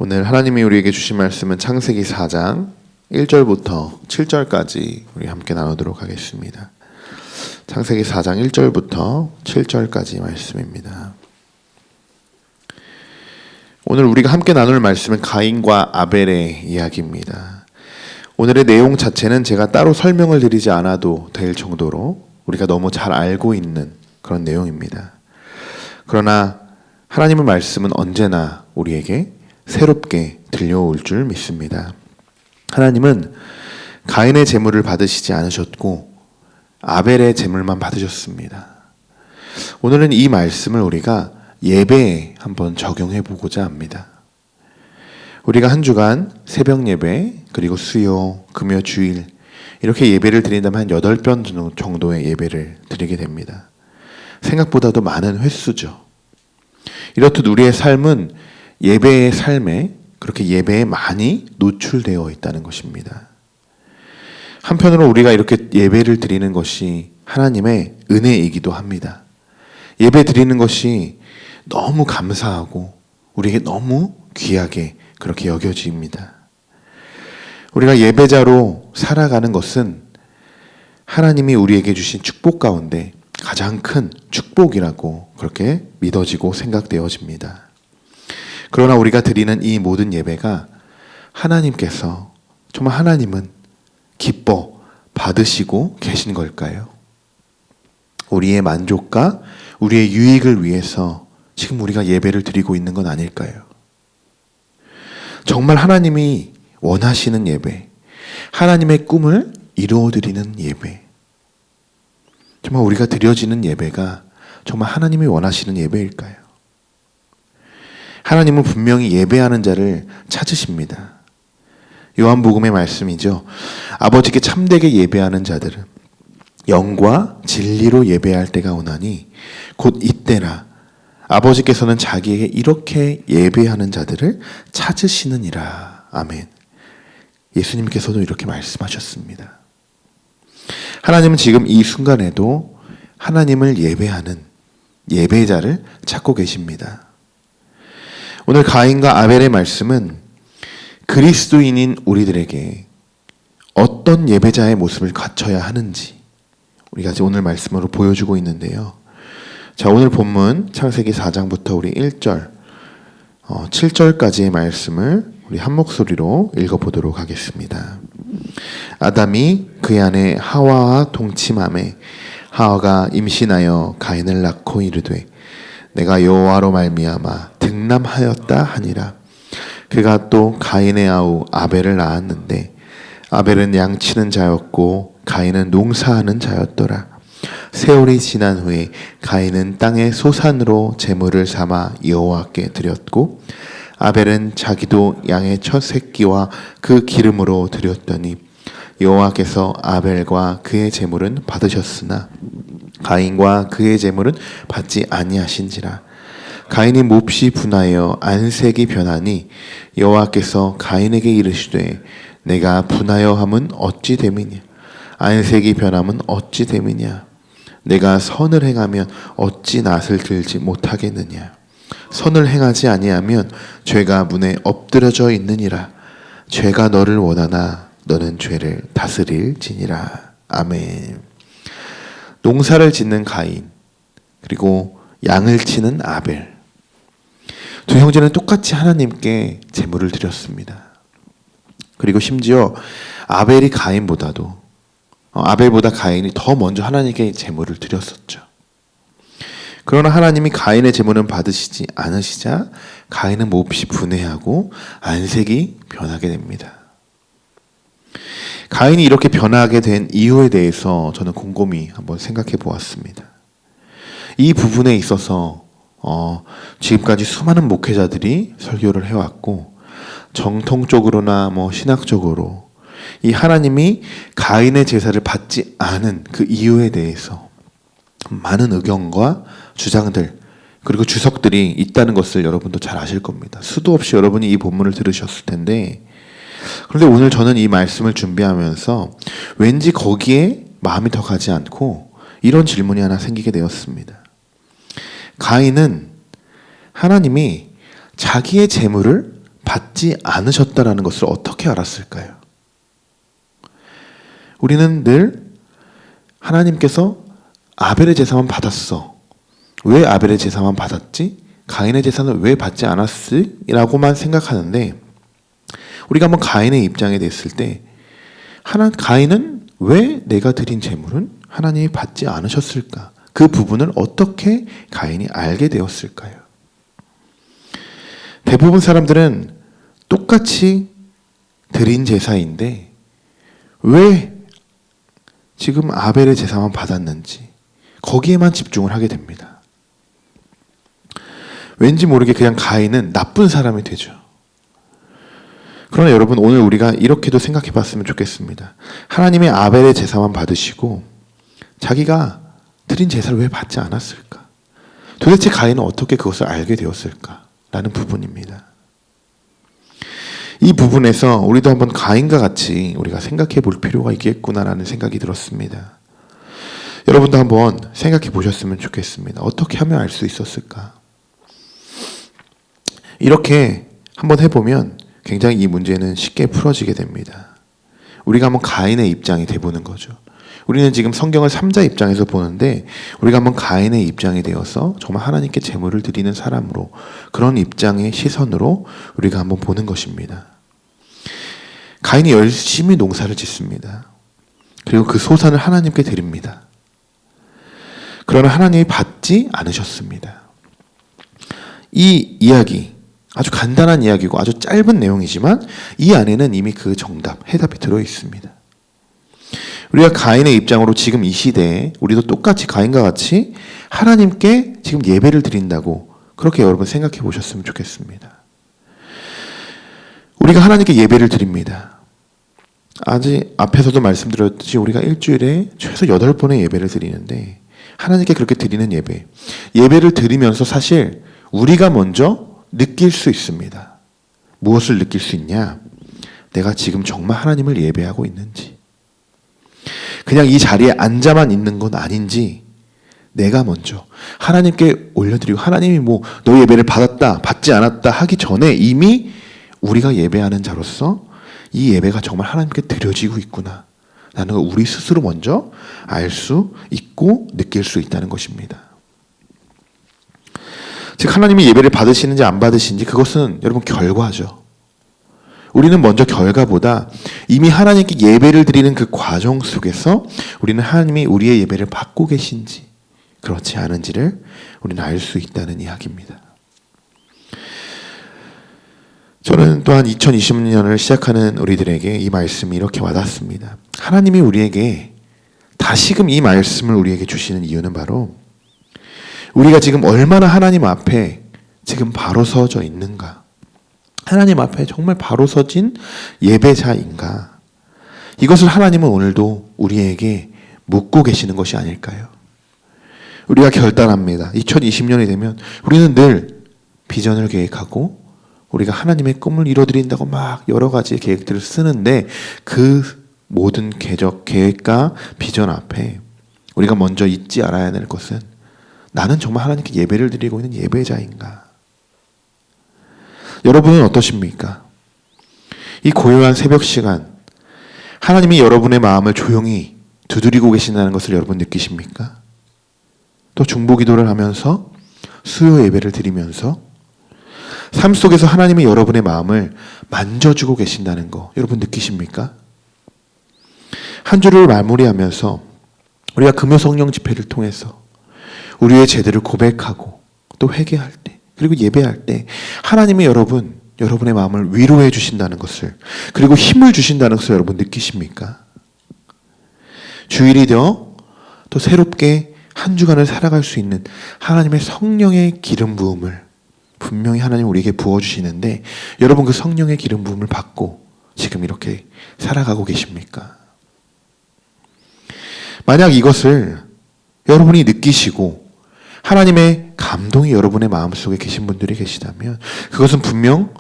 오늘 하나님이 우리에게 주신 말씀은 창세기 4장 1절부터 7절까지 우리 함께 나누도록 하겠습니다. 창세기 4장 1절부터 7절까지 말씀입니다. 오늘 우리가 함께 나눌 말씀은 가인과 아벨의 이야기입니다. 오늘의 내용 자체는 제가 따로 설명을 드리지 않아도 될 정도로 우리가 너무 잘 알고 있는 그런 내용입니다. 그러나 하나님의 말씀은 언제나 우리에게 새롭게 들려올 줄 믿습니다. 하나님은 가인의 제물을 받으시지 않으셨고 아벨의 제물만 받으셨습니다. 오늘은 이 말씀을 우리가 예배에 한번 적용해 보고자 합니다. 우리가 한 주간 새벽 예배, 그리고 수요, 금요, 주일 이렇게 예배를 드린다면 한 8번 정도의 예배를 드리게 됩니다. 생각보다도 많은 횟수죠. 이렇듯 우리의 삶은 예배의 삶에 그렇게 예배에 많이 노출되어 있다는 것입니다. 한편으로 우리가 이렇게 예배를 드리는 것이 하나님의 은혜이기도 합니다. 예배 드리는 것이 너무 감사하고 우리에게 너무 귀하게 그렇게 여겨집니다. 우리가 예배자로 살아가는 것은 하나님이 우리에게 주신 축복 가운데 가장 큰 축복이라고 그렇게 믿어지고 생각되어집니다. 그러나 우리가 드리는 이 모든 예배가 하나님께서 정말 하나님은 기뻐 받으시고 계신 걸까요? 우리의 만족과 우리의 유익을 위해서 지금 우리가 예배를 드리고 있는 건 아닐까요? 정말 하나님이 원하시는 예배, 하나님의 꿈을 이루어드리는 예배, 정말 우리가 드려지는 예배가 정말 하나님이 원하시는 예배일까요? 하나님은 분명히 예배하는 자를 찾으십니다. 요한복음의 말씀이죠. 아버지께 참되게 예배하는 자들은 영과 진리로 예배할 때가 오나니 곧 이때라. 아버지께서는 자기에게 이렇게 예배하는 자들을 찾으시느니라. 아멘. 예수님께서도 이렇게 말씀하셨습니다. 하나님은 지금 이 순간에도 하나님을 예배하는 예배자를 찾고 계십니다. 오늘 가인과 아벨의 말씀은 그리스도인인 우리들에게 어떤 예배자의 모습을 갖춰야 하는지 우리가 오늘 말씀으로 보여주고 있는데요. 자, 오늘 본문 창세기 4장부터 우리 1절, 7절까지의 말씀을 우리 한 목소리로 읽어보도록 하겠습니다. 아담이 그의 아내 하와와 동침하매 하와가 임신하여 가인을 낳고 이르되 내가 여호와로 말미암아 등남하였다 하니라. 그가 또 가인의 아우 아벨을 낳았는데 아벨은 양치는 자였고 가인은 농사하는 자였더라. 세월이 지난 후에 가인은 땅의 소산으로 제물을 삼아 여호와께 드렸고 아벨은 자기도 양의 첫 새끼와 그 기름으로 드렸더니 여호와께서 아벨과 그의 제물은 받으셨으나 가인과 그의 제물은 받지 아니하신지라. 가인이 몹시 분하여 안색이 변하니 여호와께서 가인에게 이르시되 내가 분하여 함은 어찌 됨이냐 안색이 변함은 어찌 됨이냐 내가 선을 행하면 어찌 낯을 들지 못하겠느냐 선을 행하지 아니하면 죄가 문에 엎드려져 있느니라. 죄가 너를 원하나 너는 죄를 다스릴지니라. 아멘. 농사를 짓는 가인, 그리고 양을 치는 아벨, 두 형제는 똑같이 하나님께 제물을 드렸습니다. 그리고 심지어 아벨이 가인보다도 아벨보다 가인이 더 먼저 하나님께 제물을 드렸었죠. 그러나 하나님이 가인의 제물은 받으시지 않으시자 가인은 몹시 분해하고 안색이 변하게 됩니다. 가인이 이렇게 변하게 된 이유에 대해서 저는 곰곰이 한번 생각해 보았습니다. 이 부분에 있어서 지금까지 수많은 목회자들이 설교를 해왔고 정통적으로나 신학적으로 이 하나님이 가인의 제사를 받지 않은 그 이유에 대해서 많은 의견과 주장들 그리고 주석들이 있다는 것을 여러분도 잘 아실 겁니다. 수도 없이 여러분이 이 본문을 들으셨을 텐데, 그런데 오늘 저는 이 말씀을 준비하면서 왠지 거기에 마음이 더 가지 않고 이런 질문이 하나 생기게 되었습니다. 가인은 하나님이 자기의 재물을 받지 않으셨다라는 것을 어떻게 알았을까요? 우리는 늘 하나님께서 아벨의 제사만 받았어. 왜 아벨의 제사만 받았지? 가인의 제사는 왜 받지 않았지? 라고만 생각하는데, 우리가 한번 가인의 입장에 됐을 때 가인은 왜 내가 드린 제물은 하나님이 받지 않으셨을까? 그 부분을 어떻게 가인이 알게 되었을까요? 대부분 사람들은 똑같이 드린 제사인데 왜 지금 아벨의 제사만 받았는지 거기에만 집중을 하게 됩니다. 왠지 모르게 그냥 가인은 나쁜 사람이 되죠. 그러나 여러분, 오늘 우리가 이렇게도 생각해 봤으면 좋겠습니다. 하나님의 아벨의 제사만 받으시고 자기가 드린 제사를 왜 받지 않았을까? 도대체 가인은 어떻게 그것을 알게 되었을까? 라는 부분입니다. 이 부분에서 우리도 한번 가인과 같이 우리가 생각해 볼 필요가 있겠구나라는 생각이 들었습니다. 여러분도 한번 생각해 보셨으면 좋겠습니다. 어떻게 하면 알 수 있었을까? 이렇게 한번 해보면 굉장히 이 문제는 쉽게 풀어지게 됩니다. 우리가 한번 가인의 입장이 돼보는 거죠. 우리는 지금 성경을 3자 입장에서 보는데 우리가 한번 가인의 입장이 되어서 정말 하나님께 제물을 드리는 사람으로, 그런 입장의 시선으로 우리가 한번 보는 것입니다. 가인이 열심히 농사를 짓습니다. 그리고 그 소산을 하나님께 드립니다. 그러나 하나님이 받지 않으셨습니다. 이 이야기, 아주 간단한 이야기고 아주 짧은 내용이지만 이 안에는 이미 그 정답, 해답이 들어있습니다. 우리가 가인의 입장으로 지금 이 시대에 우리도 똑같이 가인과 같이 하나님께 지금 예배를 드린다고 그렇게 여러분 생각해 보셨으면 좋겠습니다. 우리가 하나님께 예배를 드립니다. 아직 앞에서도 말씀드렸듯이 우리가 일주일에 최소 8번의 예배를 드리는데 하나님께 그렇게 드리는 예배를 드리면서 사실 우리가 먼저 느낄 수 있습니다. 무엇을 느낄 수 있냐? 내가 지금 정말 하나님을 예배하고 있는지, 그냥 이 자리에 앉아만 있는 건 아닌지 내가 먼저 하나님께 올려드리고, 하나님이 너 예배를 받았다 받지 않았다 하기 전에 이미 우리가 예배하는 자로서 이 예배가 정말 하나님께 드려지고 있구나 라는 걸 우리 스스로 먼저 알 수 있고 느낄 수 있다는 것입니다. 즉 하나님이 예배를 받으시는지 안 받으시는지 그것은 여러분 결과죠. 우리는 먼저 결과보다 이미 하나님께 예배를 드리는 그 과정 속에서 우리는 하나님이 우리의 예배를 받고 계신지 그렇지 않은지를 우리는 알 수 있다는 이야기입니다. 저는 또한 2020년을 시작하는 우리들에게 이 말씀이 이렇게 와닿습니다. 하나님이 우리에게 다시금 이 말씀을 우리에게 주시는 이유는 바로 우리가 지금 얼마나 하나님 앞에 지금 바로 서져 있는가, 하나님 앞에 정말 바로 서진 예배자인가, 이것을 하나님은 오늘도 우리에게 묻고 계시는 것이 아닐까요? 우리가 결단합니다. 2020년이 되면 우리는 늘 비전을 계획하고 우리가 하나님의 꿈을 이뤄드린다고 막 여러 가지 계획들을 쓰는데 그 모든 계획과 비전 앞에 우리가 먼저 잊지 않아야 될 것은 나는 정말 하나님께 예배를 드리고 있는 예배자인가? 여러분은 어떠십니까? 이 고요한 새벽 시간 하나님이 여러분의 마음을 조용히 두드리고 계신다는 것을 여러분 느끼십니까? 또 중보기도를 하면서 수요 예배를 드리면서 삶 속에서 하나님이 여러분의 마음을 만져주고 계신다는 거 여러분 느끼십니까? 한 주를 마무리하면서 우리가 금요 성령 집회를 통해서 우리의 죄들을 고백하고 또 회개할 때 그리고 예배할 때 하나님이 여러분의 마음을 위로해 주신다는 것을, 그리고 힘을 주신다는 것을 여러분 느끼십니까? 주일이 되어 또 새롭게 한 주간을 살아갈 수 있는 하나님의 성령의 기름 부음을 분명히 하나님 우리에게 부어주시는데 여러분 그 성령의 기름 부음을 받고 지금 이렇게 살아가고 계십니까? 만약 이것을 여러분이 느끼시고 하나님의 감동이 여러분의 마음속에 계신 분들이 계시다면 그것은 분명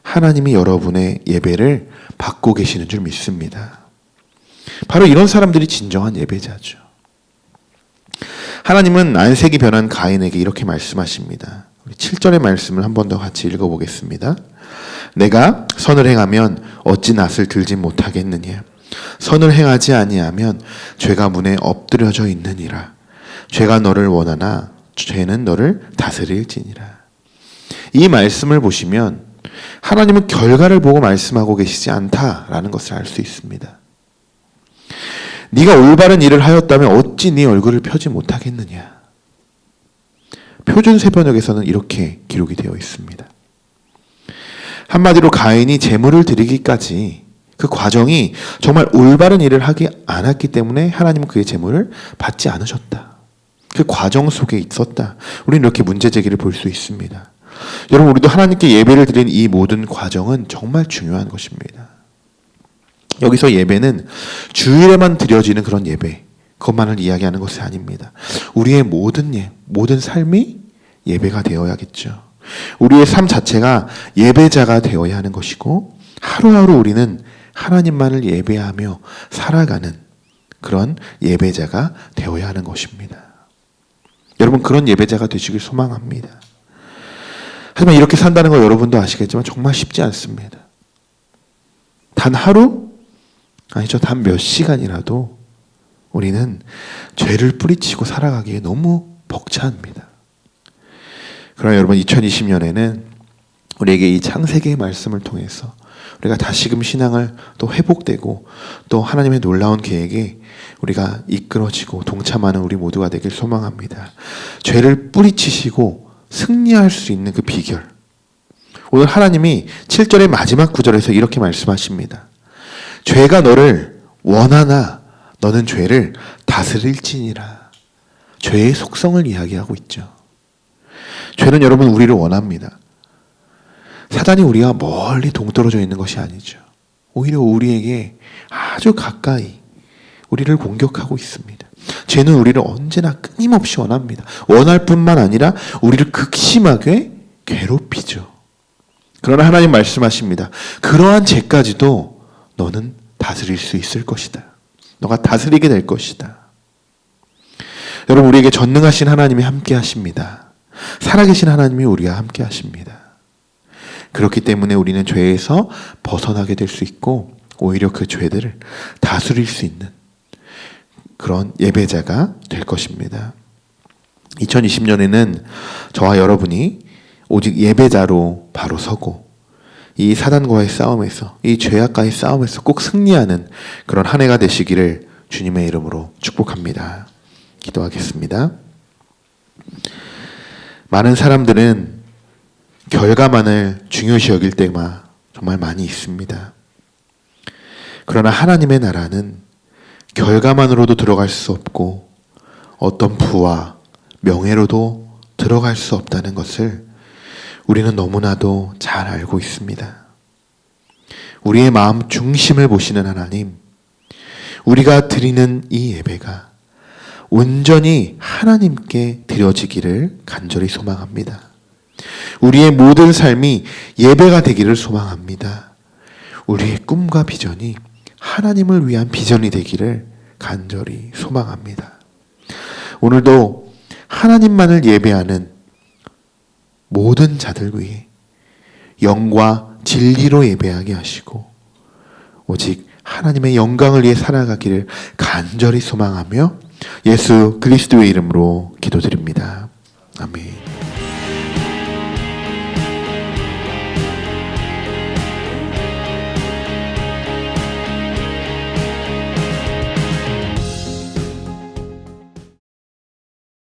하나님이 여러분의 예배를 받고 계시는 줄 믿습니다. 바로 이런 사람들이 진정한 예배자죠. 하나님은 안색이 변한 가인에게 이렇게 말씀하십니다. 7절의 말씀을 한 번 더 같이 읽어보겠습니다. 내가 선을 행하면 어찌 낯을 들지 못하겠느냐. 선을 행하지 아니하면 죄가 문에 엎드려져 있느니라. 죄가 너를 원하나 죄는 너를 다스릴지니라. 이 말씀을 보시면 하나님은 결과를 보고 말씀하고 계시지 않다라는 것을 알 수 있습니다. 네가 올바른 일을 하였다면 어찌 네 얼굴을 펴지 못하겠느냐. 표준 세번역에서는 이렇게 기록이 되어 있습니다. 한마디로 가인이 제물을 드리기까지 그 과정이 정말 올바른 일을 하지 않았기 때문에 하나님은 그의 제물을 받지 않으셨다. 그 과정 속에 있었다. 우리는 이렇게 문제 제기를 볼 수 있습니다. 여러분, 우리도 하나님께 예배를 드리는 이 모든 과정은 정말 중요한 것입니다. 여기서 예배는 주일에만 드려지는 그런 예배, 그것만을 이야기하는 것이 아닙니다. 우리의 모든 삶이 예배가 되어야겠죠. 우리의 삶 자체가 예배자가 되어야 하는 것이고, 하루하루 우리는 하나님만을 예배하며 살아가는 그런 예배자가 되어야 하는 것입니다. 여러분, 그런 예배자가 되시길 소망합니다. 하지만 이렇게 산다는 거 여러분도 아시겠지만 정말 쉽지 않습니다. 단 하루? 아니죠. 단 몇 시간이라도 우리는 죄를 뿌리치고 살아가기에 너무 벅차합니다. 그러나 여러분, 2020년에는 우리에게 이 창세기의 말씀을 통해서 우리가 다시금 신앙을 또 회복되고 또 하나님의 놀라운 계획에 우리가 이끌어지고 동참하는 우리 모두가 되길 소망합니다. 죄를 뿌리치시고 승리할 수 있는 그 비결. 오늘 하나님이 7절의 마지막 구절에서 이렇게 말씀하십니다. 죄가 너를 원하나 너는 죄를 다스릴지니라. 죄의 속성을 이야기하고 있죠. 죄는 여러분 우리를 원합니다. 사단이 우리와 멀리 동떨어져 있는 것이 아니죠. 오히려 우리에게 아주 가까이 우리를 공격하고 있습니다. 죄는 우리를 언제나 끊임없이 원합니다. 원할 뿐만 아니라 우리를 극심하게 괴롭히죠. 그러나 하나님 말씀하십니다. 그러한 죄까지도 너는 다스릴 수 있을 것이다. 너가 다스리게 될 것이다. 여러분, 우리에게 전능하신 하나님이 함께 하십니다. 살아계신 하나님이 우리와 함께 하십니다. 그렇기 때문에 우리는 죄에서 벗어나게 될 수 있고 오히려 그 죄들을 다스릴 수 있는 그런 예배자가 될 것입니다. 2020년에는 저와 여러분이 오직 예배자로 바로 서고 이 사단과의 싸움에서, 이 죄악과의 싸움에서 꼭 승리하는 그런 한 해가 되시기를 주님의 이름으로 축복합니다. 기도하겠습니다. 많은 사람들은 결과만을 중요시 여길 때가 정말 많이 있습니다. 그러나 하나님의 나라는 결과만으로도 들어갈 수 없고 어떤 부와 명예로도 들어갈 수 없다는 것을 우리는 너무나도 잘 알고 있습니다. 우리의 마음 중심을 보시는 하나님, 우리가 드리는 이 예배가 온전히 하나님께 드려지기를 간절히 소망합니다. 우리의 모든 삶이 예배가 되기를 소망합니다. 우리의 꿈과 비전이 하나님을 위한 비전이 되기를 간절히 소망합니다. 오늘도 하나님만을 예배하는 모든 자들 위해 영과 진리로 예배하게 하시고 오직 하나님의 영광을 위해 살아가기를 간절히 소망하며 예수 그리스도의 이름으로 기도드립니다. 아멘.